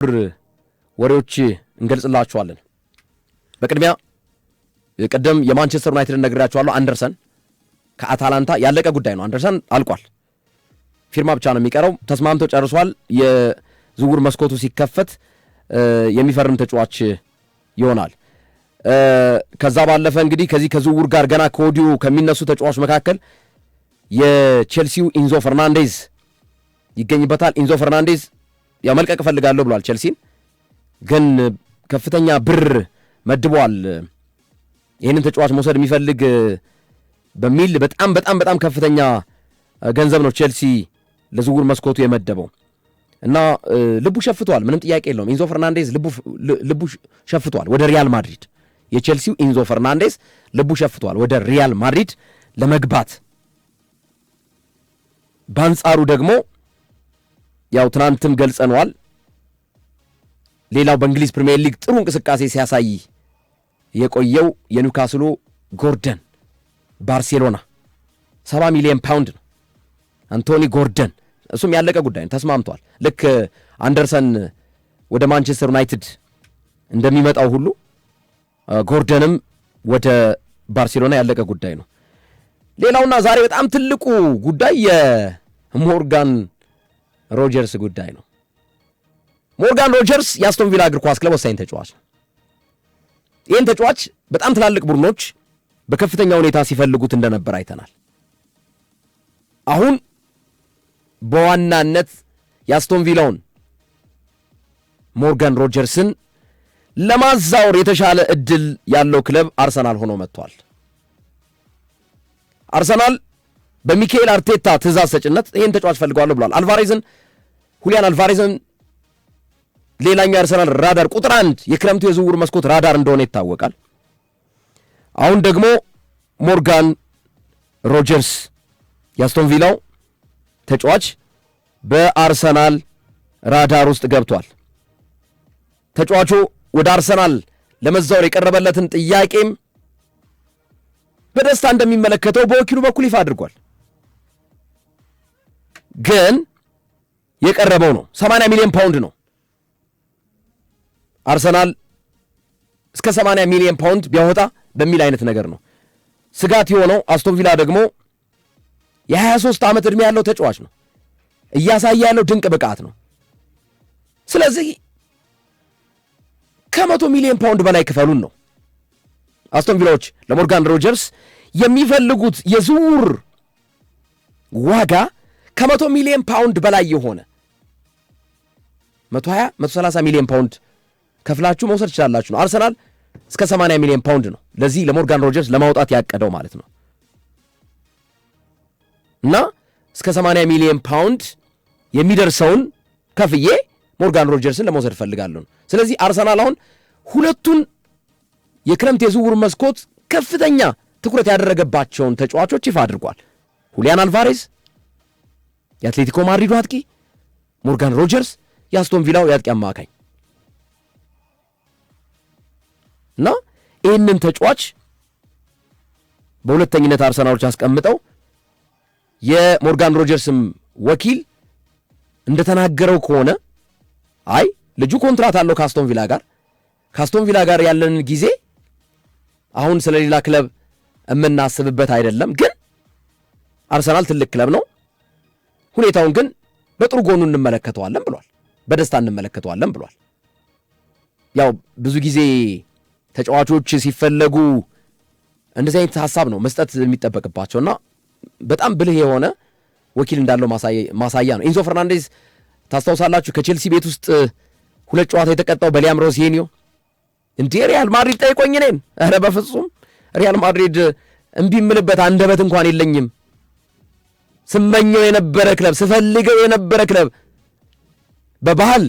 ወሬዎች እንገልጽላችኋለን። በቅድሚያ ቀደም የማንቸስተር ዩናይትድ ነግራችኋለሁ። አንደርሰን ከአታላንታ ያለቀ ጉዳይ ነው። አንደርሰን አልቋል። ፊርማ ብቻ ነው የሚቀረው። ተስማምቶ ጨርሷል። የዝውውር መስኮቱ ሲከፈት የሚፈርም ተጫዋች ይሆናል። ከዛ ባለፈ እንግዲህ ከዝውውር ጋር ገና ከወዲሁ ከሚነሱ ተጫዋች መካከል የቼልሲው ኢንዞ ፈርናንዴዝ ይገኝበታል። ኢንዞ ፈርናንዴዝ ያው መልቀቅ እፈልጋለሁ ብሏል። ቼልሲን ግን ከፍተኛ ብር መድቧል። ይህንን ተጫዋች መውሰድ የሚፈልግ በሚል በጣም ከፍተኛ ገንዘብ ነው ቼልሲ ለዝውውር መስኮቱ የመደበው እና ልቡ ሸፍቷል። ምንም ጥያቄ የለውም። ኢንዞ ፈርናንዴዝ ልቡ ሸፍቷል ወደ ሪያል ማድሪድ። የቼልሲው ኢንዞ ፈርናንዴዝ ልቡ ሸፍቷል ወደ ሪያል ማድሪድ ለመግባት። በአንጻሩ ደግሞ ያው ትናንትም ገልጸነዋል። ሌላው በእንግሊዝ ፕሪሚየር ሊግ ጥሩ እንቅስቃሴ ሲያሳይ የቆየው የኒውካስሉ ጎርደን ባርሴሎና 70 ሚሊዮን ፓውንድ ነው አንቶኒ ጎርደን። እሱም ያለቀ ጉዳይ ነው፣ ተስማምቷል። ልክ አንደርሰን ወደ ማንቸስተር ዩናይትድ እንደሚመጣው ሁሉ ጎርደንም ወደ ባርሴሎና ያለቀ ጉዳይ ነው። ሌላውና ዛሬ በጣም ትልቁ ጉዳይ የሞርጋን ሮጀርስ ጉዳይ ነው። ሞርጋን ሮጀርስ የአስቶን ቪላ እግር ኳስ ክለብ ወሳኝ ተጫዋች ነው። ይህን ተጫዋች በጣም ትላልቅ ቡድኖች በከፍተኛ ሁኔታ ሲፈልጉት እንደነበር አይተናል። አሁን በዋናነት የአስቶን ቪላውን ሞርጋን ሮጀርስን ለማዛወር የተሻለ እድል ያለው ክለብ አርሰናል ሆኖ መጥቷል። አርሰናል በሚካኤል አርቴታ ትእዛዝ ሰጭነት ይህን ተጫዋች ፈልገዋለሁ ብሏል። ሁሊያን አልቫሬዝን ሌላኛው የአርሰናል ራዳር ቁጥር 1 የክረምቱ የዝውውር መስኮት ራዳር እንደሆነ ይታወቃል። አሁን ደግሞ ሞርጋን ሮጀርስ የአስቶን ቪላው ተጫዋች በአርሰናል ራዳር ውስጥ ገብቷል። ተጫዋቹ ወደ አርሰናል ለመዛወር የቀረበለትን ጥያቄም በደስታ እንደሚመለከተው በወኪሉ በኩል ይፋ አድርጓል። ግን የቀረበው ነው 80 ሚሊዮን ፓውንድ ነው። አርሰናል እስከ 80 ሚሊዮን ፓውንድ ቢያወጣ በሚል አይነት ነገር ነው። ስጋት የሆነው አስቶን ቪላ ደግሞ የ23 ዓመት ዕድሜ ያለው ተጫዋች ነው። እያሳየ ያለው ድንቅ ብቃት ነው። ስለዚህ ከ100 ሚሊዮን ፓውንድ በላይ ክፈሉን ነው አስቶን ቪላዎች ለሞርጋን ሮጀርስ የሚፈልጉት የዝውውር ዋጋ ከ100 ሚሊዮን ፓውንድ በላይ የሆነ 120-130 ሚሊዮን ፓውንድ ከፍላችሁ መውሰድ ትችላላችሁ ነው። አርሰናል እስከ 80 ሚሊዮን ፓውንድ ነው ለዚህ ለሞርጋን ሮጀርስ ለማውጣት ያቀደው ማለት ነው። እና እስከ 80 ሚሊዮን ፓውንድ የሚደርሰውን ከፍዬ ሞርጋን ሮጀርስን ለመውሰድ ፈልጋለሁ። ስለዚህ አርሰናል አሁን ሁለቱን የክረምት የዝውውር መስኮት ከፍተኛ ትኩረት ያደረገባቸውን ተጫዋቾች ይፋ አድርጓል። ሁሊያን አልቫሬዝ የአትሌቲኮ ማድሪዱ አጥቂ፣ ሞርጋን ሮጀርስ የአስቶን ቪላው የአጥቂ አማካኝ እና ይህንን ተጫዋች በሁለተኝነት አርሰናሎች አስቀምጠው የሞርጋን ሮጀርስም ወኪል እንደተናገረው ከሆነ አይ ልጁ ኮንትራት አለው ከአስቶን ቪላ ጋር ያለንን ጊዜ አሁን ስለሌላ ክለብ የምናስብበት አይደለም፣ ግን አርሰናል ትልቅ ክለብ ነው፣ ሁኔታውን ግን በጥሩ ጎኑ እንመለከተዋለን ብሏል። በደስታ እንመለከተዋለን ብሏል። ያው ብዙ ጊዜ ተጫዋቾች ሲፈለጉ እንደዚህ አይነት ሐሳብ ነው መስጠት የሚጠበቅባቸውና በጣም ብልህ የሆነ ወኪል እንዳለው ማሳያ ነው። ኢንዞ ፈርናንዴዝ ታስታውሳላችሁ ከቼልሲ ቤት ውስጥ 2 ጨዋታ የተቀጣው በሊያም ሮሴኒዮ እንዴ ሪያል ማድሪድ ጠይቆኝ እኔን ኧረ በፍጹም ሪያል ማድሪድ እምቢ የምልበት አንደበት እንኳን የለኝም። ስመኘው የነበረ ክለብ ስፈልገው የነበረ ክለብ በባህል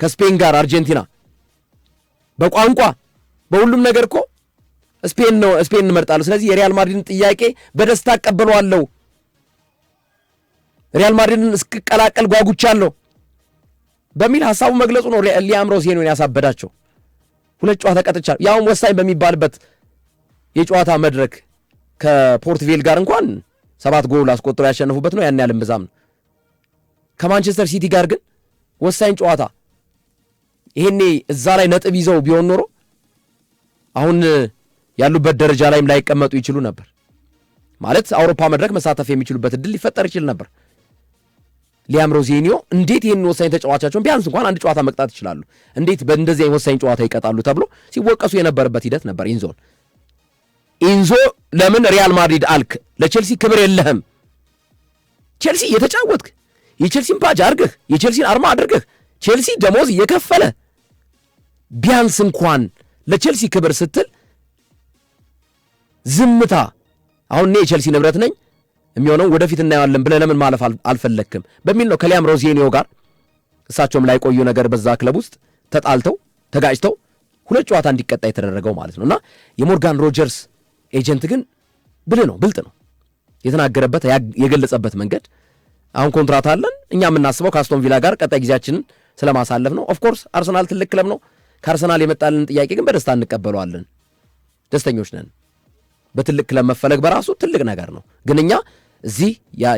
ከስፔን ጋር አርጀንቲና፣ በቋንቋ በሁሉም ነገር እኮ ስፔን እንመርጣለሁ። ስለዚህ የሪያል ማድሪድን ጥያቄ በደስታ አቀበለዋለሁ። ሪያል ማድሪድን እስክቀላቀል ጓጉቻለሁ በሚል ሐሳቡ መግለጹ ነው ሊያም ሮሴኒዮን ያሳበዳቸው። 2 ጨዋታ ቀጥቻለሁ ያውም ወሳኝ በሚባልበት የጨዋታ መድረክ ከፖርትቬል ጋር እንኳን 7 ጎል አስቆጥሮ ያሸነፉበት ነው። ያን ያህል ብዛም ነው። ከማንቸስተር ሲቲ ጋር ግን ወሳኝ ጨዋታ ይሄኔ እዛ ላይ ነጥብ ይዘው ቢሆን ኖሮ አሁን ያሉበት ደረጃ ላይም ላይቀመጡ ይችሉ ነበር። ማለት አውሮፓ መድረክ መሳተፍ የሚችሉበት እድል ሊፈጠር ይችል ነበር። ሊያም ሮዜኒዮ እንዴት ይህን ወሳኝ ተጫዋቻቸውን ቢያንስ እንኳን አንድ ጨዋታ መቅጣት ይችላሉ፣ እንዴት በእንደዚህ ወሳኝ ጨዋታ ይቀጣሉ ተብሎ ሲወቀሱ የነበረበት ሂደት ነበር። ኢንዞ ለምን ሪያል ማድሪድ አልክ? ለቼልሲ ክብር የለህም። ቼልሲ እየተጫወትክ የቼልሲን ባጅ አድርገህ የቼልሲን አርማ አድርገህ ቼልሲ ደሞዝ እየከፈለ ቢያንስ እንኳን ለቼልሲ ክብር ስትል ዝምታ። አሁን እኔ የቼልሲ ንብረት ነኝ የሚሆነው ወደፊት እናየዋለን ብለህ ለምን ማለፍ አልፈለክም በሚል ነው ከሊያም ሮዜኒዮ ጋር እሳቸውም ላይ ቆዩ ነገር በዛ ክለብ ውስጥ ተጣልተው ተጋጭተው 2 ጨዋታ እንዲቀጣ የተደረገው ማለት ነውና የሞርጋን ሮጀርስ ኤጀንት ግን ብልጥ ነው የተናገረበት የገለጸበት መንገድ። አሁን ኮንትራት አለን እኛ የምናስበው ከአስቶን ቪላ ጋር ቀጣይ ጊዜያችንን ስለማሳለፍ ነው። ኦፍኮርስ አርሰናል ትልቅ ክለብ ነው። ከአርሰናል የመጣልን ጥያቄ ግን በደስታ እንቀበለዋለን፣ ደስተኞች ነን። በትልቅ ክለብ መፈለግ በራሱ ትልቅ ነገር ነው። ግን እኛ እዚህ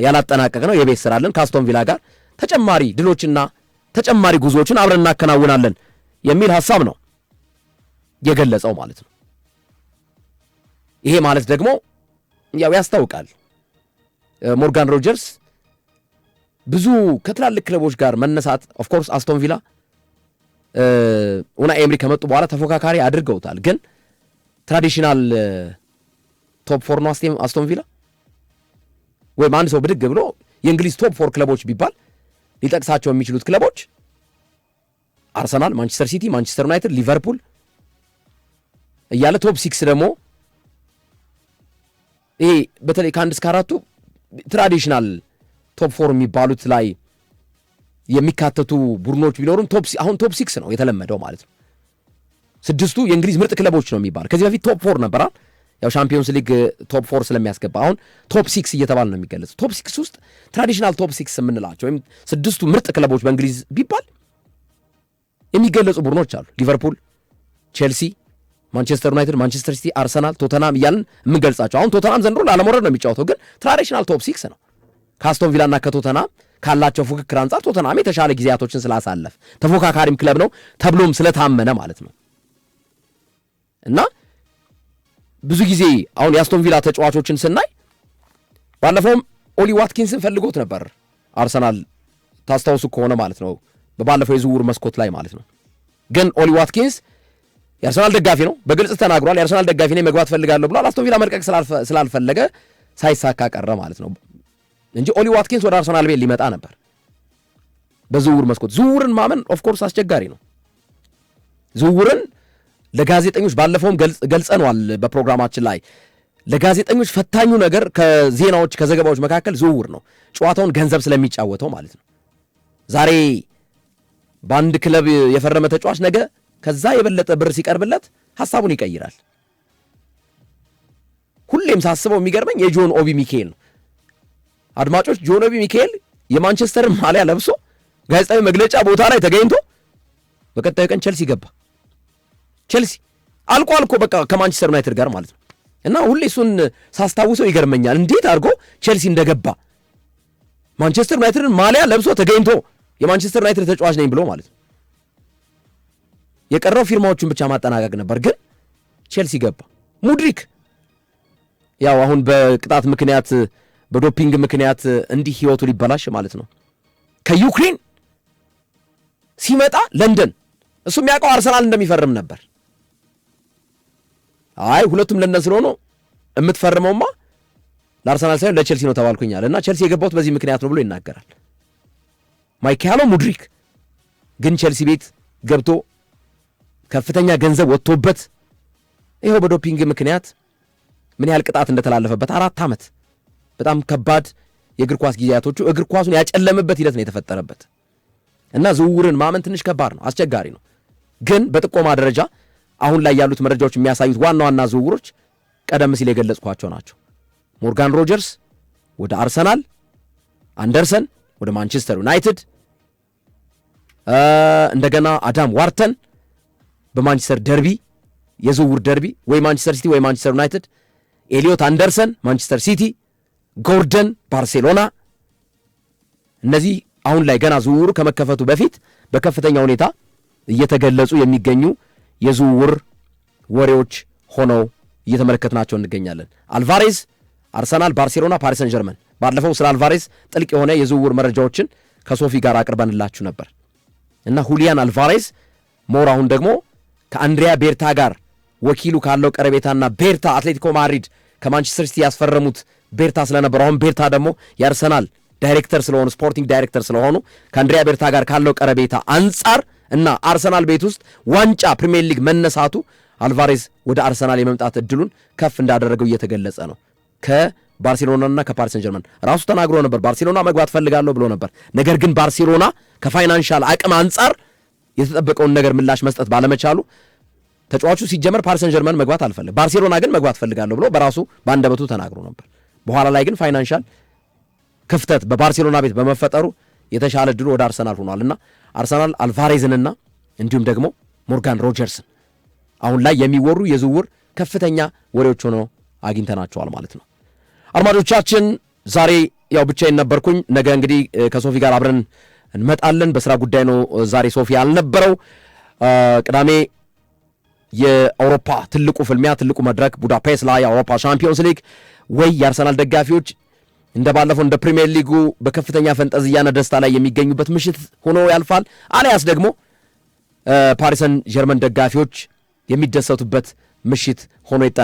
ያላጠናቀቅ ነው የቤት ስራ አለን። ከአስቶን ቪላ ጋር ተጨማሪ ድሎችና ተጨማሪ ጉዞዎችን አብረን እናከናውናለን የሚል ሐሳብ ነው የገለጸው ማለት ነው። ይሄ ማለት ደግሞ ያው ያስታውቃል ሞርጋን ሮጀርስ ብዙ ከትላልቅ ክለቦች ጋር መነሳት ኦፍኮርስ አስቶን ቪላ ኡናይ ኤምሪ ከመጡ በኋላ ተፎካካሪ አድርገውታል። ግን ትራዲሽናል ቶፕ 4 ነው አስቶን ቪላ ወይም አንድ ሰው ብድግ ብሎ የእንግሊዝ ቶፕ 4 ክለቦች ቢባል ሊጠቅሳቸው የሚችሉት ክለቦች አርሰናል፣ ማንቸስተር ሲቲ፣ ማንቸስተር ዩናይትድ፣ ሊቨርፑል እያለ ቶፕ 6 ደግሞ ይሄ በተለይ ከ1 እስከ 4ቱ ትራዲሽናል ቶፕ 4 የሚባሉት ላይ የሚካተቱ ቡድኖች ቢኖሩም አሁን ቶፕ 6 ነው የተለመደው ማለት ነው። 6ቱ የእንግሊዝ ምርጥ ክለቦች ነው የሚባል። ከዚህ በፊት ቶፕ 4 ነበር ያው ሻምፒዮንስ ሊግ ቶፕ 4 ስለሚያስገባ አሁን ቶፕ 6 እየተባለ ነው የሚገለጸው። ቶፕ 6 ውስጥ ትራዲሽናል ቶፕ 6 የምንላቸው ወይም 6ቱ ምርጥ ክለቦች በእንግሊዝ ቢባል የሚገለጹ ቡድኖች አሉ። ሊቨርፑል፣ ቼልሲ፣ ማንቸስተር ዩናይትድ፣ ማንቸስተር ሲቲ፣ አርሰናል፣ ቶተናም እያልን የምንገልጻቸው። አሁን ቶተናም ዘንድሮ ላለመውረድ ነው የሚጫወተው፣ ግን ትራዲሽናል ቶፕ 6 ነው። ከአስቶን ቪላና ከቶተናም ካላቸው ፉክክር አንጻር ቶተናም የተሻለ ጊዜያቶችን ስላሳለፍ ተፎካካሪም ክለብ ነው ተብሎም ስለታመነ ማለት ነው። እና ብዙ ጊዜ አሁን የአስቶን ቪላ ተጫዋቾችን ስናይ ባለፈውም ኦሊ ዋትኪንስን ፈልጎት ነበር አርሰናል ታስታውሱ ከሆነ ማለት ነው በባለፈው የዝውውር መስኮት ላይ ማለት ነው። ግን ኦሊ ዋትኪንስ የአርሰናል ደጋፊ ነው፣ በግልጽ ተናግሯል። የአርሰናል ደጋፊ ነኝ መግባት ፈልጋለሁ ብሏል። አስቶን ቪላ መልቀቅ ስላልፈለገ ሳይሳካ ቀረ ማለት ነው እንጂ ኦሊ ዋትኪንስ ወደ አርሰናል ቤት ሊመጣ ነበር በዝውውር መስኮት። ዝውውርን ማመን ኦፍኮርስ አስቸጋሪ ነው። ዝውውርን ለጋዜጠኞች ባለፈውም ገልጸነዋል በፕሮግራማችን ላይ። ለጋዜጠኞች ፈታኙ ነገር ከዜናዎች ከዘገባዎች መካከል ዝውውር ነው፣ ጨዋታውን ገንዘብ ስለሚጫወተው ማለት ነው። ዛሬ በአንድ ክለብ የፈረመ ተጫዋች ነገ ከዛ የበለጠ ብር ሲቀርብለት ሐሳቡን ይቀይራል። ሁሌም ሳስበው የሚገርመኝ የጆን ኦቢ ሚካኤል ነው። አድማጮች፣ ጆን ኦቢ ሚካኤል የማንቸስተር ማሊያ ለብሶ ጋዜጣዊ መግለጫ ቦታ ላይ ተገኝቶ በቀጣዩ ቀን ቼልሲ ገባ። ቼልሲ አልቆ በቃ ከማንቸስተር ዩናይትድ ጋር ማለት ነው። እና ሁሌ እሱን ሳስታውሰው ይገርመኛል እንዴት አድርጎ ቼልሲ እንደገባ ማንቸስተር ዩናይትድን ማሊያ ለብሶ ተገኝቶ የማንቸስተር ዩናይትድ ተጫዋች ነኝ ብሎ ማለት ነው። የቀረው ፊርማዎቹን ብቻ ማጠናቀቅ ነበር፣ ግን ቼልሲ ገባ። ሙድሪክ ያው አሁን በቅጣት ምክንያት በዶፒንግ ምክንያት እንዲህ ህይወቱ ሊበላሽ ማለት ነው ከዩክሬን ሲመጣ ለንደን እሱ የሚያውቀው አርሰናል እንደሚፈርም ነበር። አይ ሁለቱም ለንደን ስለሆነ የምትፈርመውማ ለአርሰናል ሳይሆን ለቼልሲ ነው ተባልኩኛል እና ቼልሲ የገባሁት በዚህ ምክንያት ነው ብሎ ይናገራል ማይካሎ ሙድሪክ። ግን ቼልሲ ቤት ገብቶ ከፍተኛ ገንዘብ ወጥቶበት ይኸው በዶፒንግ ምክንያት ምን ያህል ቅጣት እንደተላለፈበት 4 ዓመት በጣም ከባድ የእግር ኳስ ጊዜያቶቹ እግር ኳሱን ያጨለመበት ሂደት ነው የተፈጠረበት። እና ዝውውርን ማመን ትንሽ ከባድ ነው፣ አስቸጋሪ ነው። ግን በጥቆማ ደረጃ አሁን ላይ ያሉት መረጃዎች የሚያሳዩት ዋና ዋና ዝውውሮች ቀደም ሲል የገለጽኳቸው ናቸው። ሞርጋን ሮጀርስ ወደ አርሰናል፣ አንደርሰን ወደ ማንቸስተር ዩናይትድ፣ እንደገና አዳም ዋርተን በማንቸስተር ደርቢ የዝውውር ደርቢ ወይ ማንቸስተር ሲቲ ወይ ማንቸስተር ዩናይትድ፣ ኤሊዮት አንደርሰን ማንቸስተር ሲቲ፣ ጎርደን ባርሴሎና። እነዚህ አሁን ላይ ገና ዝውውሩ ከመከፈቱ በፊት በከፍተኛ ሁኔታ እየተገለጹ የሚገኙ የዝውውር ወሬዎች ሆነው እየተመለከትናቸው እንገኛለን። አልቫሬዝ፣ አርሰናል፣ ባርሴሎና፣ ፓሪስ ሰን ጀርመን። ባለፈው ስለ አልቫሬዝ ጥልቅ የሆነ የዝውውር መረጃዎችን ከሶፊ ጋር አቅርበንላችሁ ነበር እና ሁሊያን አልቫሬዝ ሞር አሁን ደግሞ ከአንድሪያ ቤርታ ጋር ወኪሉ ካለው ቀረቤታና ቤርታ አትሌቲኮ ማድሪድ ከማንቸስተር ሲቲ ያስፈረሙት ቤርታ ስለነበረ አሁን ቤርታ ደግሞ የአርሰናል ዳይሬክተር ስለሆኑ ስፖርቲንግ ዳይሬክተር ስለሆኑ ከአንድሪያ ቤርታ ጋር ካለው ቀረቤታ አንጻር እና አርሰናል ቤት ውስጥ ዋንጫ ፕሪሚየር ሊግ መነሳቱ አልቫሬዝ ወደ አርሰናል የመምጣት እድሉን ከፍ እንዳደረገው እየተገለጸ ነው። ከባርሴሎናና ከፓሪስ ሰን ጀርመን ራሱ ተናግሮ ነበር። ባርሴሎና መግባት ፈልጋለሁ ብሎ ነበር። ነገር ግን ባርሴሎና ከፋይናንሻል አቅም አንጻር የተጠበቀውን ነገር ምላሽ መስጠት ባለመቻሉ ተጫዋቹ ሲጀመር ፓሪስ ሰን ጀርመን መግባት አልፈልግም፣ ባርሴሎና ግን መግባት ፈልጋለሁ ብሎ በራሱ በአንደበቱ ተናግሮ ነበር። በኋላ ላይ ግን ፋይናንሻል ክፍተት በባርሴሎና ቤት በመፈጠሩ የተሻለ እድሉ ወደ አርሰናል ሆኗልና አርሰናል አልቫሬዝንና እንዲሁም ደግሞ ሞርጋን ሮጀርስን አሁን ላይ የሚወሩ የዝውውር ከፍተኛ ወሬዎች ሆነው አግኝተናቸዋል ማለት ነው። አድማጮቻችን ዛሬ ያው ብቻዬን ነበርኩኝ። ነገ እንግዲህ ከሶፊ ጋር አብረን እንመጣለን። በስራ ጉዳይ ነው ዛሬ ሶፊ ያልነበረው። ቅዳሜ የአውሮፓ ትልቁ ፍልሚያ ትልቁ መድረክ ቡዳፔስት ላይ የአውሮፓ ሻምፒዮንስ ሊግ ወይ የአርሰናል ደጋፊዎች እንደባለፈው እንደ ፕሪሚየር ሊጉ በከፍተኛ ፈንጠዝያና ደስታ ላይ የሚገኙበት ምሽት ሆኖ ያልፋል። አሊያስ ደግሞ ፓሪስ ሰን ጀርመን ደጋፊዎች የሚደሰቱበት ምሽት ሆኖ